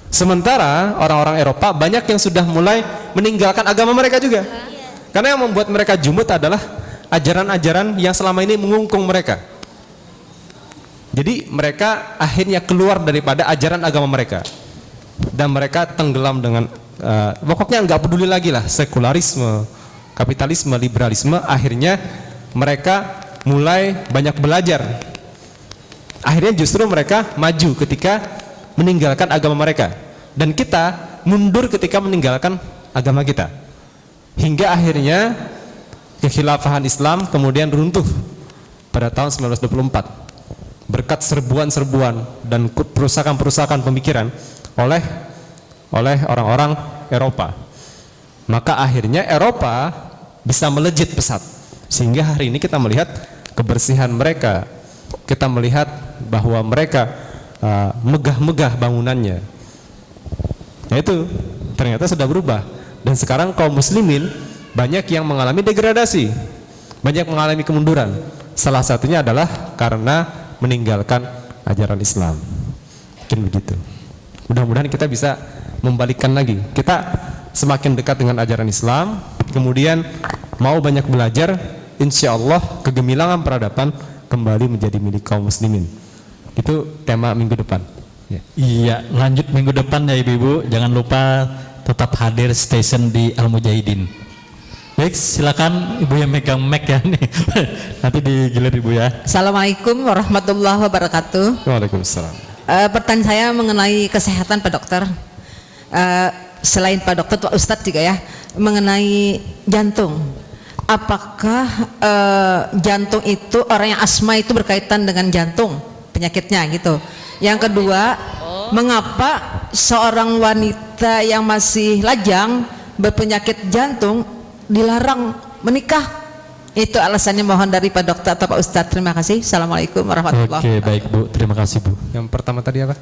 Sementara orang-orang Eropa banyak yang sudah mulai meninggalkan agama mereka juga. Karena yang membuat mereka jumud adalah ajaran-ajaran yang selama ini mengungkung mereka. Jadi mereka akhirnya keluar daripada ajaran agama mereka. Dan mereka tenggelam dengan pokoknya nggak peduli lagi lah sekularisme, kapitalisme, liberalisme. Akhirnya mereka mulai banyak belajar. Akhirnya justru mereka maju ketika meninggalkan agama mereka, dan kita mundur ketika meninggalkan agama kita, hingga akhirnya kekhilafahan Islam kemudian runtuh pada tahun 1924 berkat serbuan-serbuan dan perusakan-perusakan pemikiran oleh orang-orang Eropa. Maka akhirnya Eropa bisa melejit pesat, sehingga hari ini kita melihat kebersihan mereka, kita melihat bahwa mereka megah-megah bangunannya. Nah itu ternyata sudah berubah, dan sekarang kaum muslimin banyak yang mengalami degradasi, banyak mengalami kemunduran. Salah satunya adalah karena meninggalkan ajaran Islam. Mungkin begitu. Mudah-mudahan kita bisa membalikkan lagi. Kita semakin dekat dengan ajaran Islam, kemudian mau banyak belajar, insya Allah kegemilangan peradaban kembali menjadi milik kaum muslimin. Itu tema minggu depan ya. Iya, lanjut minggu depan ya Ibu-ibu. Jangan lupa tetap hadir station di Al Mujahidin. Baik, silakan Ibu yang megang mic ya nih. Nanti digilir Ibu ya. Assalamualaikum warahmatullahi wabarakatuh. Waalaikumsalam. Pertanyaan saya mengenai kesehatan Pak Dokter. Selain Pak Dokter, Pak Ustadz juga ya, mengenai jantung. Apakah jantung itu, orang yang asma itu berkaitan dengan jantung penyakitnya gitu? Yang kedua, mengapa seorang wanita yang masih lajang berpenyakit jantung dilarang menikah? Itu alasannya, mohon dari Pak Dokter atau Pak Ustadz. Terima kasih. Assalamualaikum warahmatullahi wabarakatuh. Oke, baik Bu, terima kasih Bu. Yang pertama tadi apa?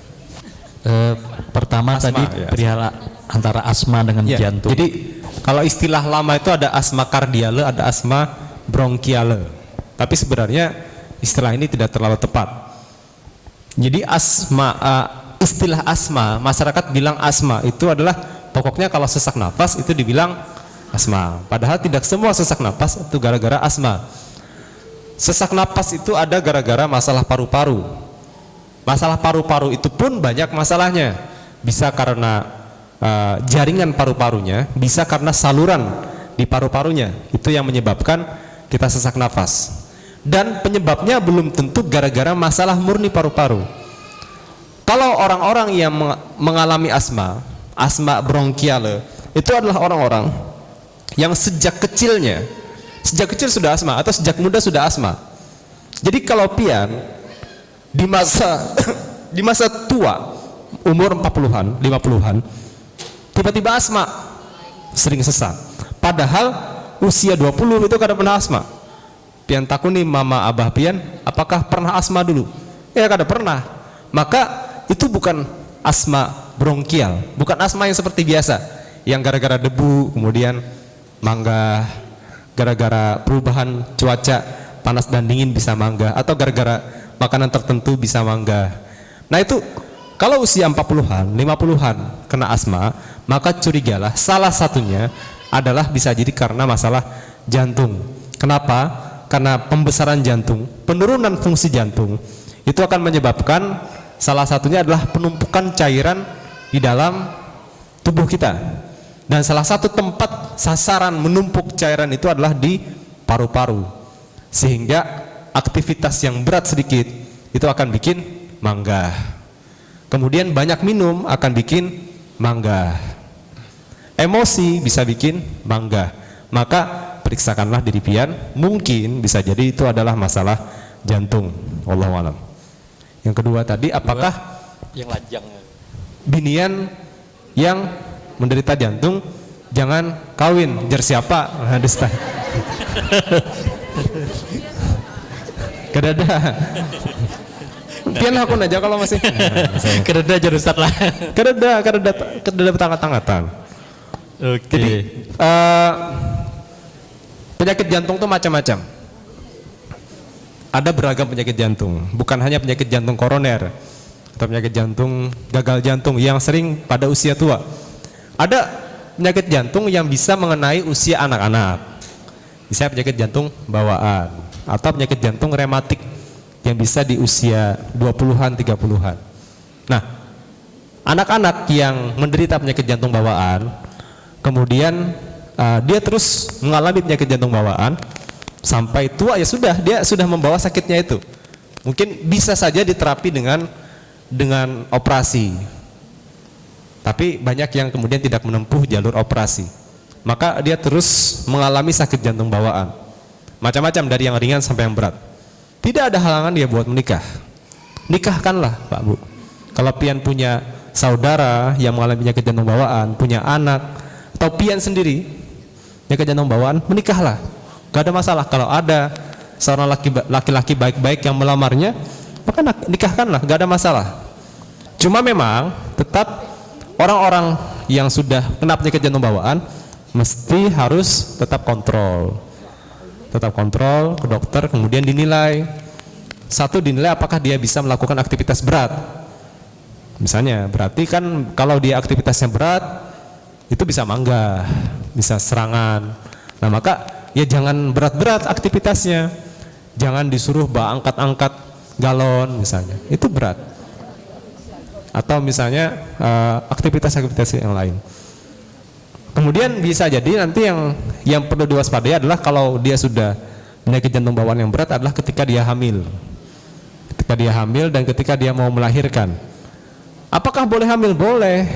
Pertama Asma, tadi ya. perihal antara asma dengan Ya, jantung. jadi kalau istilah lama itu ada asma kardiale, ada asma bronkiale. Tapi sebenarnya istilah ini tidak terlalu tepat. Jadi istilah asma, masyarakat bilang asma itu adalah pokoknya kalau sesak nafas itu dibilang asma. Padahal tidak semua sesak nafas itu gara-gara asma. Sesak nafas itu ada gara-gara masalah paru-paru. Masalah paru-paru itu pun banyak masalahnya. Bisa karena jaringan paru-parunya, bisa karena saluran di paru-parunya. Itu yang menyebabkan kita sesak nafas. dan penyebabnya belum tentu gara-gara masalah murni paru-paru. Kalau orang-orang yang mengalami asma bronkial, itu adalah orang-orang yang sejak kecil sudah asma atau sejak muda sudah asma. Jadi kalau pian di masa tua, umur 40-an, 50-an, tiba-tiba asma, sering sesak. Padahal usia 20 itu kada pernah asma. Pian takuni mama abah pian, apakah pernah asma dulu? Ya kada pernah. Maka itu bukan asma bronkial, bukan asma yang seperti biasa, yang gara-gara debu kemudian manggah, gara-gara perubahan cuaca panas dan dingin bisa manggah, atau gara-gara makanan tertentu bisa manggah. Nah itu kalau usia 40-an, 50-an kena asma, maka curigalah salah satunya adalah bisa jadi karena masalah jantung. Kenapa? Karena pembesaran jantung, penurunan fungsi jantung itu akan menyebabkan salah satunya adalah penumpukan cairan di dalam tubuh kita. Dan salah satu tempat sasaran menumpuk cairan itu adalah di paru-paru. Sehingga aktivitas yang berat sedikit itu akan bikin manggah. Kemudian banyak minum akan bikin manggah. Emosi bisa bikin manggah. Maka periksakanlah diri pian, mungkin bisa jadi itu adalah masalah jantung. Wallahu a'lam. Yang kedua tadi, apakah yang lajang binian yang menderita jantung jangan kawin, jar siapa? Hadista. Kedada. Pian aku aja kalau masih. Kedada jar Ustaz lah. Kedada petang-tangatan. Oke. Jadi penyakit jantung tuh macam-macam. Ada beragam penyakit jantung, bukan hanya penyakit jantung koroner atau penyakit jantung gagal jantung yang sering pada usia tua. Ada penyakit jantung yang bisa mengenai usia anak-anak, bisa penyakit jantung bawaan atau penyakit jantung rematik yang bisa di usia 20-an, 30-an. Nah, anak-anak yang menderita penyakit jantung bawaan, kemudian dia terus mengalami penyakit jantung bawaan sampai tua, ya sudah, dia sudah membawa sakitnya itu. Mungkin bisa saja diterapi dengan operasi. Tapi banyak yang kemudian tidak menempuh jalur operasi. Maka dia terus mengalami sakit jantung bawaan. Macam-macam dari yang ringan sampai yang berat. Tidak ada halangan dia buat menikah. Nikahkanlah, Pak Bu. Kalau pian punya saudara yang mengalami penyakit jantung bawaan, punya anak, atau pian sendiri penyakit jantung bawaan, menikahlah. Gak ada masalah. Kalau ada seorang laki-laki baik-baik yang melamarnya, maka nikahkanlah, gak ada masalah. Cuma memang tetap orang-orang yang sudah kena penyakit jantung bawaan mesti harus tetap kontrol ke dokter, kemudian dinilai. Satu, dinilai apakah dia bisa melakukan aktivitas berat. Misalnya berarti kan kalau dia aktivitasnya berat itu bisa manggah, bisa serangan. Nah maka ya jangan berat-berat aktivitasnya, jangan disuruh angkat-angkat galon misalnya, itu berat. Atau misalnya aktivitas-aktivitas yang lain. Kemudian bisa jadi nanti yang perlu diwaspadai adalah kalau dia sudah penyakit jantung bawaan yang berat adalah ketika dia hamil. Ketika dia hamil dan ketika dia mau melahirkan. Apakah boleh hamil? Boleh.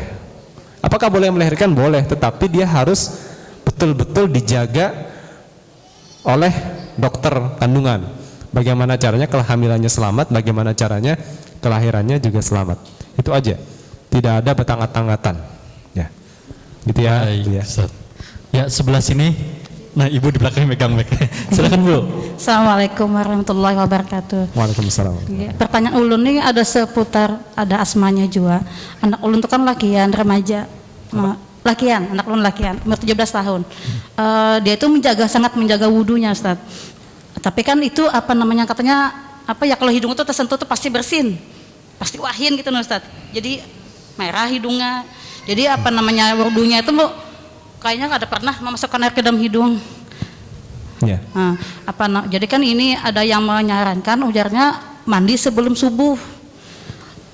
Apakah boleh melahirkan? Boleh, tetapi dia harus betul-betul dijaga oleh dokter kandungan. Bagaimana caranya kehamilannya selamat, bagaimana caranya kelahirannya juga selamat. Itu aja. Tidak ada betang-tangatan. Ya. Gitu ya. Ya. Ya, sebelah sini. Nah, Ibu di belakang megang mic. Silakan, Bu. Assalamualaikum warahmatullahi wabarakatuh. Waalaikumsalam. Ya, pertanyaan ulun nih ada seputar ada asmanya juga. Anak ulun itu kan lakian remaja. Lakian, anak ulun lakian, umur 17 tahun. Dia itu sangat menjaga wudunya, Ustaz. Tapi kan itu apa namanya, katanya apa ya, kalau hidung itu tersentuh tuh pasti bersin. Pasti wahin gitu, Ustaz. Jadi merah hidungnya. Jadi apa namanya, wudunya itu kayaknya nggak ada pernah memasukkan air ke dalam hidung. Ya. Nah, jadi kan ini ada yang menyarankan ujarnya mandi sebelum subuh.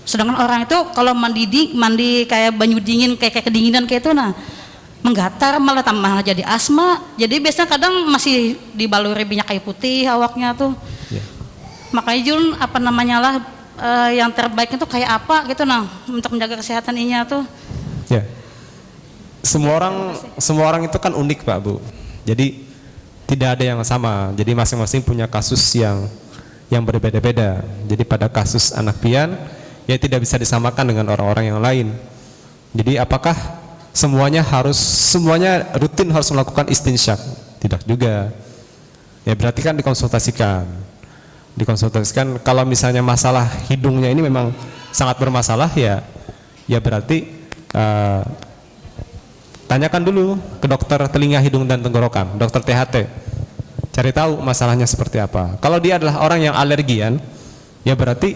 Sedangkan orang itu kalau mandi kayak banyu dingin, kayak kedinginan kayak itu, nah menggatar, malah tambah jadi asma. Jadi biasanya kadang masih dibaluri minyak kayu putih awaknya tuh. Makanya Jun apa namanya lah yang terbaik itu kayak apa gitu nah untuk menjaga kesehatan Inya tuh. Ya. Semua orang itu kan unik Pak Bu. Jadi tidak ada yang sama. Jadi masing-masing punya kasus yang berbeda-beda. Jadi pada kasus anak pian ya tidak bisa disamakan dengan orang-orang yang lain. Jadi apakah semuanya rutin harus melakukan istinsyak? Tidak juga. Ya berarti kan dikonsultasikan. Kalau misalnya masalah hidungnya ini memang sangat bermasalah ya berarti tanyakan dulu ke dokter telinga, hidung dan tenggorokan, dokter THT. Cari tahu masalahnya seperti apa. Kalau dia adalah orang yang alergian, ya berarti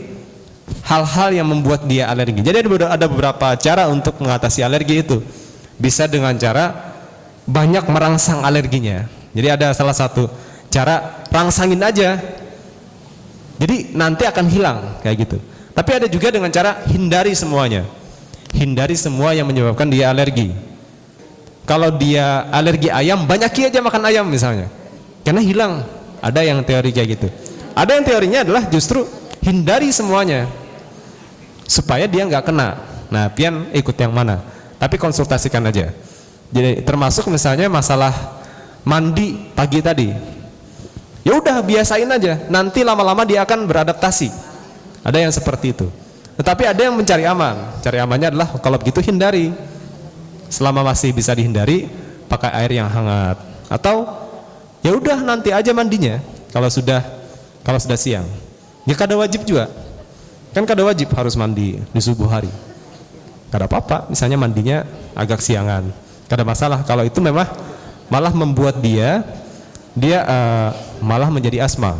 hal-hal yang membuat dia alergi. Jadi ada beberapa cara untuk mengatasi alergi itu. Bisa dengan cara banyak merangsang alerginya. Jadi ada salah satu cara, rangsangin aja. Jadi nanti akan hilang kayak gitu. Tapi ada juga dengan cara hindari semuanya. Hindari semua yang menyebabkan dia alergi. Kalau dia alergi ayam, banyaki aja makan ayam misalnya, karena hilang. Ada yang teori kayak gitu. Ada yang teorinya adalah justru hindari semuanya supaya dia nggak kena. Nah, pian ikut yang mana? Tapi konsultasikan aja. Jadi termasuk misalnya masalah mandi pagi tadi. Ya udah biasain aja. Nanti lama-lama dia akan beradaptasi. Ada yang seperti itu. Tetapi ada yang mencari aman. Cari amannya adalah kalau begitu hindari. Selama masih bisa dihindari, pakai air yang hangat. Atau ya udah nanti aja mandinya kalau sudah siang. Ya kada wajib juga. Kan kada wajib harus mandi di subuh hari. Kada apa-apa, misalnya mandinya agak siangan. Kada masalah kalau itu memang malah membuat dia malah menjadi asma.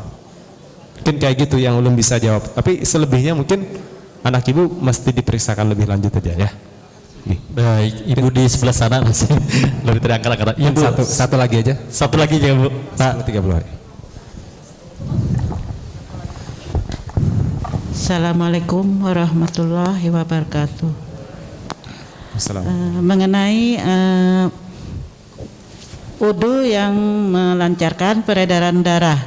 Mungkin kayak gitu yang ulun bisa jawab. Tapi selebihnya mungkin anak ibu mesti diperiksakan lebih lanjut aja ya. Baik, Ibu di sebelah sana masih lebih terangkat. Ya, Bu. Satu lagi aja. Satu lagi ya Bu. Nah, 30 hari. Assalamualaikum warahmatullahi wabarakatuh. Mengenai wudu yang melancarkan peredaran darah.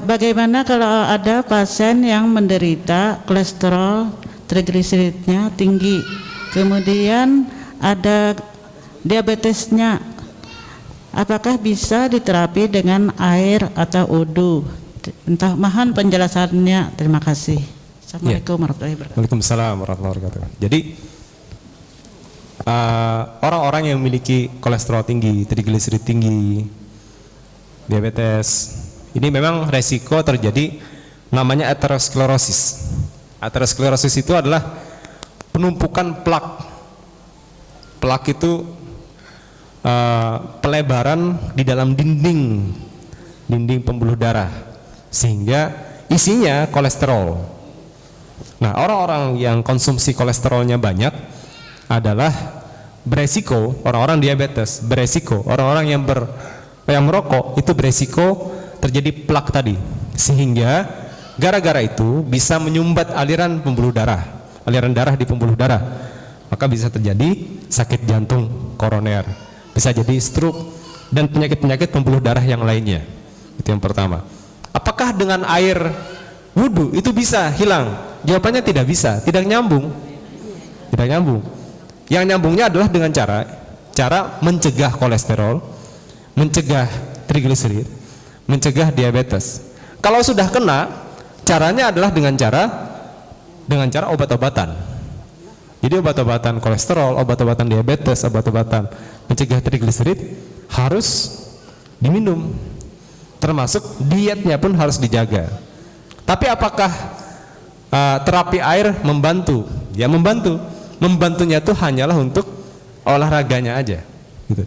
Bagaimana kalau ada pasien yang menderita kolesterol trigliseridnya tinggi, kemudian ada diabetesnya, apakah bisa diterapi dengan air atau wudu? Entah mohon penjelasannya. Terima kasih. Assalamualaikum warahmatullahi wabarakatuh. Waalaikumsalam warahmatullahi wabarakatuh. Jadi orang-orang yang memiliki kolesterol tinggi, trigliserid tinggi, diabetes, ini memang resiko terjadi namanya aterosklerosis. Aterosklerosis itu adalah penumpukan plak. Plak itu pelebaran di dalam dinding pembuluh darah sehingga isinya kolesterol. Nah, orang-orang yang konsumsi kolesterolnya banyak adalah beresiko, orang-orang diabetes beresiko, orang-orang yang merokok itu beresiko terjadi plak tadi, sehingga gara-gara itu bisa menyumbat aliran darah di pembuluh darah, maka bisa terjadi sakit jantung koroner, bisa jadi stroke dan penyakit-penyakit pembuluh darah yang lainnya. Itu yang pertama. Apakah dengan air wudhu itu bisa hilang? Jawabannya tidak bisa, tidak nyambung. Yang nyambungnya adalah dengan cara mencegah kolesterol, mencegah trigliserid, mencegah diabetes. Kalau sudah kena, caranya adalah dengan cara obat-obatan. Jadi obat-obatan kolesterol, obat-obatan diabetes, obat-obatan mencegah trigliserid harus diminum. Termasuk dietnya pun harus dijaga. Tapi apakah terapi air membantu? Ya membantu. Membantunya itu hanyalah untuk olahraganya aja gitu.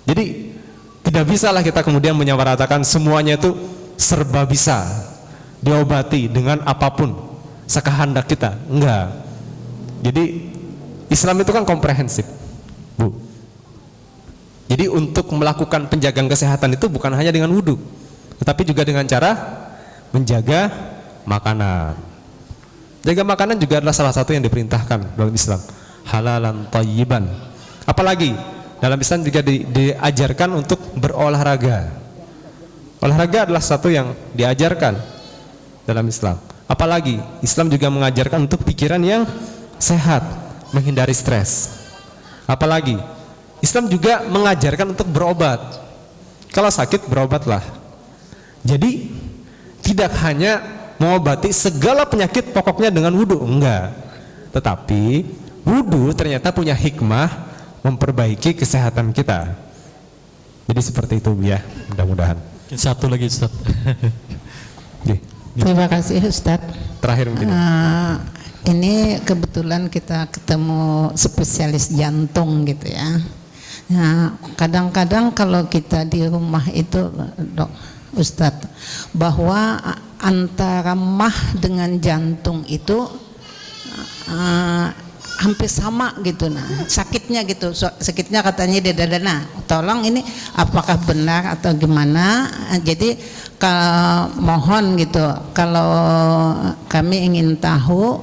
Jadi tidak bisalah kita kemudian menyamaratakan semuanya itu serba bisa diobati dengan apapun sekehendak kita. Enggak. Jadi Islam itu kan komprehensif, Bu. Jadi untuk melakukan penjagaan kesehatan itu bukan hanya dengan wudhu, tetapi juga dengan cara menjaga makanan. Jaga makanan juga adalah salah satu yang diperintahkan dalam Islam, halalan thayyiban. Apalagi dalam Islam juga diajarkan untuk berolahraga. Olahraga adalah satu yang diajarkan. dalam Islam. Apalagi Islam juga mengajarkan untuk pikiran yang sehat, menghindari stres. Apalagi Islam juga mengajarkan untuk berobat. Kalau sakit berobatlah. Jadi tidak hanya mengobati segala penyakit pokoknya dengan wudhu, enggak. Tetapi wudhu ternyata punya hikmah memperbaiki kesehatan kita. Jadi seperti itu ya, mudah-mudahan. Satu lagi Ustaz. Oke. Terima kasih Ustadz. Terakhir mungkin. Ini kebetulan kita ketemu spesialis jantung gitu ya. Nah, kadang-kadang kalau kita di rumah itu, Ustadz, bahwa antara mah dengan jantung itu hampir sama gitu, nah sakitnya gitu, sakitnya katanya di dada. Nah, tolong ini apakah benar atau gimana? Jadi mohon gitu, kalau kami ingin tahu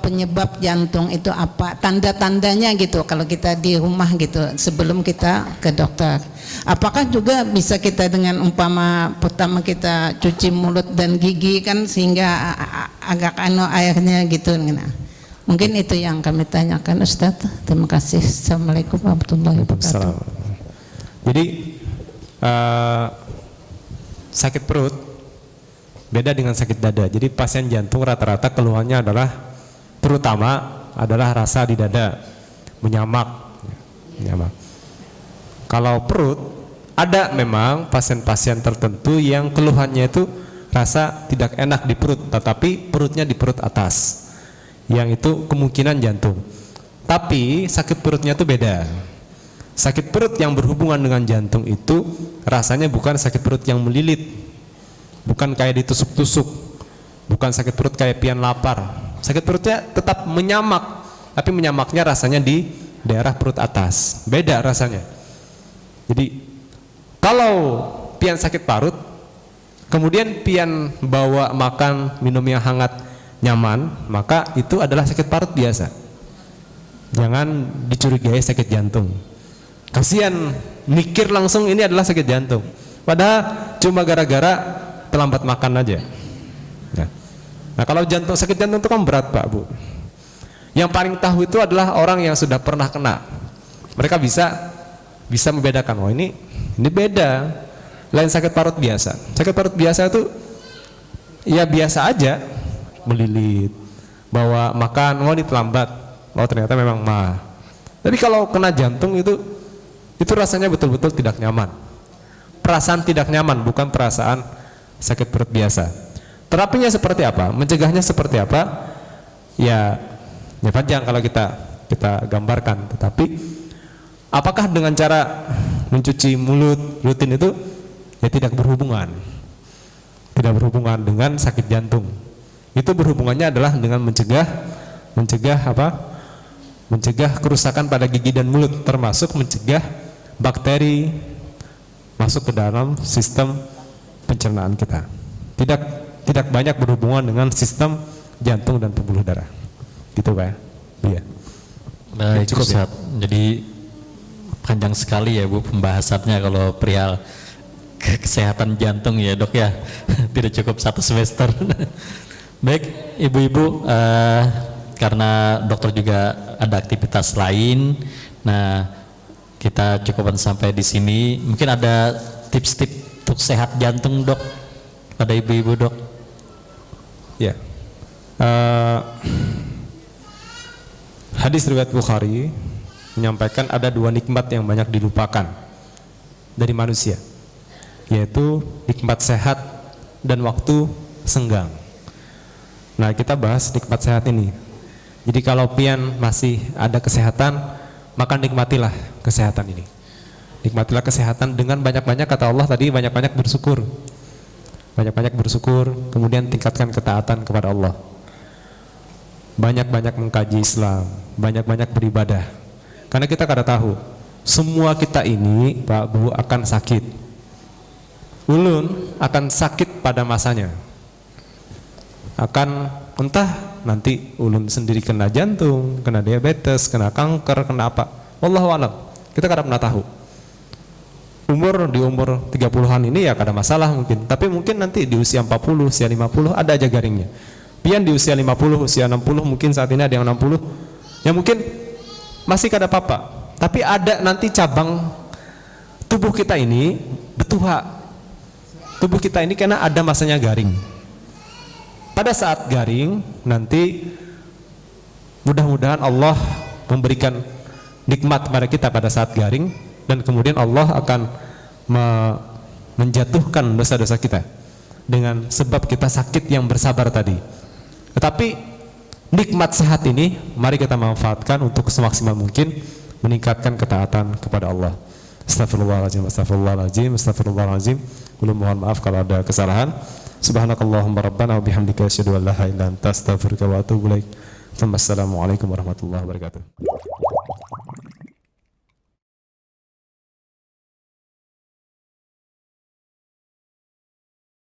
penyebab jantung itu apa, tanda-tandanya gitu kalau kita di rumah gitu sebelum kita ke dokter. Apakah juga bisa kita dengan pertama kita cuci mulut dan gigi kan sehingga agak airnya gitu. Nah, mungkin itu yang kami tanyakan Ustadz. Terima kasih. Assalamualaikum warahmatullahi wabarakatuh. Jadi sakit perut beda dengan sakit dada. Jadi pasien jantung rata-rata keluhannya adalah terutama adalah rasa di dada, menyamak. Kalau perut, ada memang pasien-pasien tertentu yang keluhannya itu rasa tidak enak di perut, tetapi perutnya di perut atas, yang itu kemungkinan jantung. Tapi sakit perutnya itu beda. Sakit perut yang berhubungan dengan jantung itu rasanya bukan sakit perut yang melilit, bukan kayak ditusuk-tusuk, bukan sakit perut kayak pian lapar. Sakit perutnya tetap menyamak, tapi menyamaknya rasanya di daerah perut atas, beda rasanya. Jadi kalau pian sakit parut, kemudian pian bawa makan minum yang hangat nyaman, maka itu adalah sakit parut biasa. Jangan dicurigai sakit jantung. Kasihan mikir langsung ini adalah sakit jantung, padahal cuma gara-gara terlambat makan aja. Nah kalau sakit jantung itu kan berat Pak Bu. Yang paling tahu itu adalah orang yang sudah pernah kena. Mereka bisa membedakan, oh ini beda, lain sakit parut biasa. Sakit parut biasa itu ya biasa aja, melilit, bawa makan, oh ini terlambat, oh ternyata memang mah. Tapi kalau kena jantung itu rasanya betul-betul tidak nyaman. Perasaan tidak nyaman, bukan perasaan sakit perut biasa. Terapinya seperti apa? Mencegahnya seperti apa? Ya panjang kalau kita gambarkan. Tetapi apakah dengan cara mencuci mulut rutin itu ya tidak berhubungan dengan sakit jantung. Itu berhubungannya adalah dengan mencegah apa? Mencegah kerusakan pada gigi dan mulut, termasuk mencegah bakteri masuk ke dalam sistem pencernaan kita. Tidak banyak berhubungan dengan sistem jantung dan pembuluh darah. Gitu Pak. Iya. Baik, Cukup ya? Ustaz. Jadi panjang sekali ya Bu pembahasannya kalau perihal kesehatan jantung ya Dok ya. Tidak cukup 1 semester. Baik, Ibu-ibu, karena dokter juga ada aktivitas lain. Nah, kita cukupkan sampai di sini. Mungkin ada tips-tips untuk sehat jantung Dok pada ibu-ibu Dok. Ya. Hadis riwayat Bukhari menyampaikan ada 2 nikmat yang banyak dilupakan dari manusia, yaitu nikmat sehat dan waktu senggang. Nah, kita bahas nikmat sehat ini. Jadi kalau pian masih ada kesehatan, maka nikmatilah kesehatan ini. Nikmatilah kesehatan dengan banyak-banyak, kata Allah tadi, banyak-banyak bersyukur. Banyak-banyak bersyukur, kemudian tingkatkan ketaatan kepada Allah. Banyak-banyak mengkaji Islam, banyak-banyak beribadah. Karena kita kada tahu, semua kita ini Pak Bu akan sakit. Ulun akan sakit pada masanya. Akan entah nanti ulun sendiri kena jantung, kena diabetes, kena kanker, kena apa. Wallahu a'lam. Kita kada pernah tahu. di umur 30-an ini ya kada masalah mungkin, tapi mungkin nanti di usia 40, usia 50 ada aja garingnya. Pian di usia 50, usia 60, mungkin saat ini ada yang 60, ya mungkin masih kada apa-apa. Tapi ada nanti cabang tubuh kita ini betua. Tubuh kita ini karena ada masanya garing. Pada saat garing nanti mudah-mudahan Allah memberikan nikmat pada kita pada saat garing, dan kemudian Allah akan menjatuhkan dosa-dosa kita dengan sebab kita sakit yang bersabar tadi. Tetapi nikmat sehat ini mari kita manfaatkan untuk semaksimal mungkin meningkatkan ketaatan kepada Allah. Astagfirullahaladzim, astagfirullahaladzim, astagfirullahaladzim. Belum, mohon maaf kalau ada kesalahan. Subhanakallahumma rabbana wa bihamdika asyhadu an la ilaha illa anta astaghfiruka wa atubu ilaik. Wassalamualaikum warahmatullahi wabarakatuh.